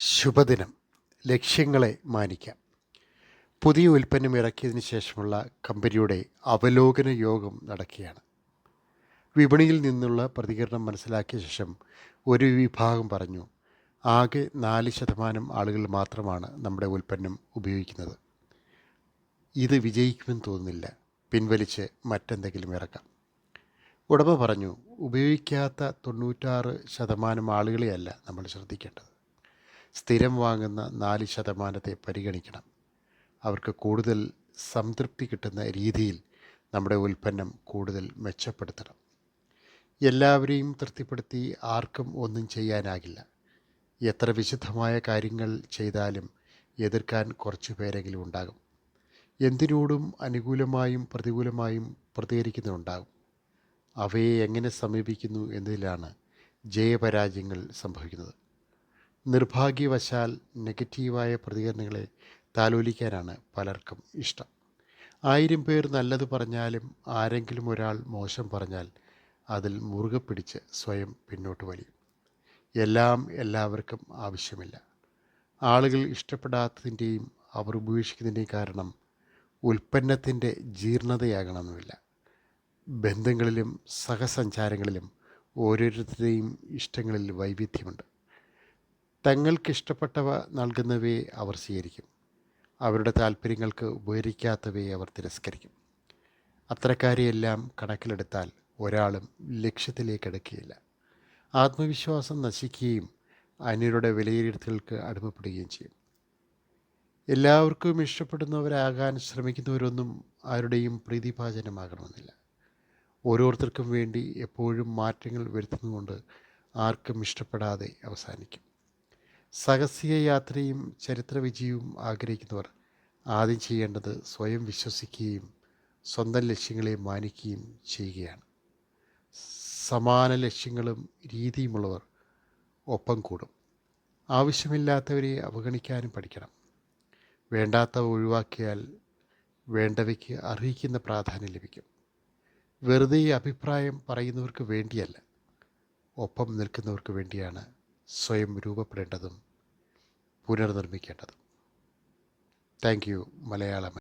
ശുഭദിനം. ലക്ഷ്യങ്ങളെ മാനിക്കാം. പുതിയ ഉൽപ്പന്നം ഇറക്കിയതിന് ശേഷമുള്ള കമ്പനിയുടെ അവലോകന യോഗം നടക്കുകയാണ്. വിപണിയിൽ നിന്നുള്ള പ്രതികരണം മനസ്സിലാക്കിയ ശേഷം ഒരു വിഭാഗം പറഞ്ഞു, ആകെ 4% ആളുകൾ മാത്രമാണ് നമ്മുടെ ഉൽപ്പന്നം ഉപയോഗിക്കുന്നത്. ഇത് വിജയിക്കുമെന്ന് തോന്നുന്നില്ല. പിൻവലിച്ച് മറ്റെന്തെങ്കിലും ഇറക്കാം. ഉടമ പറഞ്ഞു, ഉപയോഗിക്കാത്ത 96% ആളുകളെയല്ല നമ്മൾ ശ്രദ്ധിക്കേണ്ടത്. സ്ഥിരം വാങ്ങുന്ന 4% പരിഗണിക്കണം. അവർക്ക് കൂടുതൽ സംതൃപ്തി കിട്ടുന്ന രീതിയിൽ നമ്മുടെ ഉൽപ്പന്നം കൂടുതൽ മെച്ചപ്പെടുത്തണം. എല്ലാവരെയും തൃപ്തിപ്പെടുത്തി ആർക്കും ഒന്നും ചെയ്യാനാകില്ല. എത്ര വിശുദ്ധമായ കാര്യങ്ങൾ ചെയ്താലും എതിർക്കാൻ കുറച്ചു പേരെങ്കിലും ഉണ്ടാകും. എന്തിനോടും അനുകൂലമായും പ്രതികൂലമായും പ്രതികരിക്കുന്നുണ്ടാകും. അവയെ എങ്ങനെ സമീപിക്കുന്നു എന്നതിലാണ് ജയപരാജയങ്ങൾ സംഭവിക്കുന്നത്. നിർഭാഗ്യവശാൽ നെഗറ്റീവായ പ്രതികരണങ്ങളെ താലോലിക്കാനാണ് പലർക്കും ഇഷ്ടം. 1000 പേർ നല്ലത് പറഞ്ഞാലും ആരെങ്കിലും ഒരാൾ മോശം പറഞ്ഞാൽ അതിൽ മുറുകെ പിടിച്ച് സ്വയം പിന്നോട്ട് വലിയും. എല്ലാം എല്ലാവർക്കും ആവശ്യമില്ല. ആളുകൾ ഇഷ്ടപ്പെടാത്തതിൻ്റെയും അവർ ഉപേക്ഷിക്കുന്നതിൻ്റെയും കാരണം ഉൽപ്പന്നത്തിൻ്റെ ജീർണതയാകണമെന്നില്ല. ബന്ധങ്ങളിലും സഹസഞ്ചാരങ്ങളിലും ഓരോരുത്തരുടെയും ഇഷ്ടങ്ങളിൽ വൈവിധ്യമുണ്ട്. തങ്ങൾക്കിഷ്ടപ്പെട്ടവ നൽകുന്നവയെ അവർ സ്വീകരിക്കും. അവരുടെ താല്പര്യങ്ങൾക്ക് ഉപകരിക്കാത്തവയെ അവർ തിരസ്കരിക്കും. അത്തരക്കാരെയെല്ലാം കണക്കിലെടുത്താൽ ഒരാളും ലക്ഷ്യത്തിലേക്ക് അടുക്കുകയില്ല. ആത്മവിശ്വാസം നശിക്കുകയും അന്യരുടെ വിലയിരുത്തലുകൾക്ക് അടിമപ്പെടുകയും ചെയ്യും. എല്ലാവർക്കും ഇഷ്ടപ്പെടുന്നവരാകാൻ ശ്രമിക്കുന്നവരൊന്നും ആരുടെയും പ്രീതിഭാജനമാകണമെന്നില്ല. ഓരോരുത്തർക്കും വേണ്ടി എപ്പോഴും മാറ്റങ്ങൾ വരുത്തുന്നതുകൊണ്ട് ആർക്കും ഇഷ്ടപ്പെടാതെ അവസാനിക്കും. സാഹസിക യാത്രയും ചരിത്ര വിജയവും ആഗ്രഹിക്കുന്നവർ ആദ്യം ചെയ്യേണ്ടത് സ്വയം വിശ്വസിക്കുകയും സ്വന്തം ലക്ഷ്യങ്ങളെ മാനിക്കുകയും ചെയ്യുകയാണ്. സമാന ലക്ഷ്യങ്ങളും രീതിയുമുള്ളവർ ഒപ്പം കൂടും. ആവശ്യമില്ലാത്തവരെ അവഗണിക്കാനും പഠിക്കണം. വേണ്ടാത്തവ ഒഴിവാക്കിയാൽ വേണ്ടവയ്ക്ക് അർഹിക്കുന്ന പ്രാധാന്യം ലഭിക്കും. വെറുതെ അഭിപ്രായം പറയുന്നവർക്ക് വേണ്ടിയല്ല, ഒപ്പം നിൽക്കുന്നവർക്ക് വേണ്ടിയാണ് സ്വയം രൂപപ്പെടേണ്ടതും പുനർനിർമ്മിക്കേണ്ടതും. Thank you Malayalam.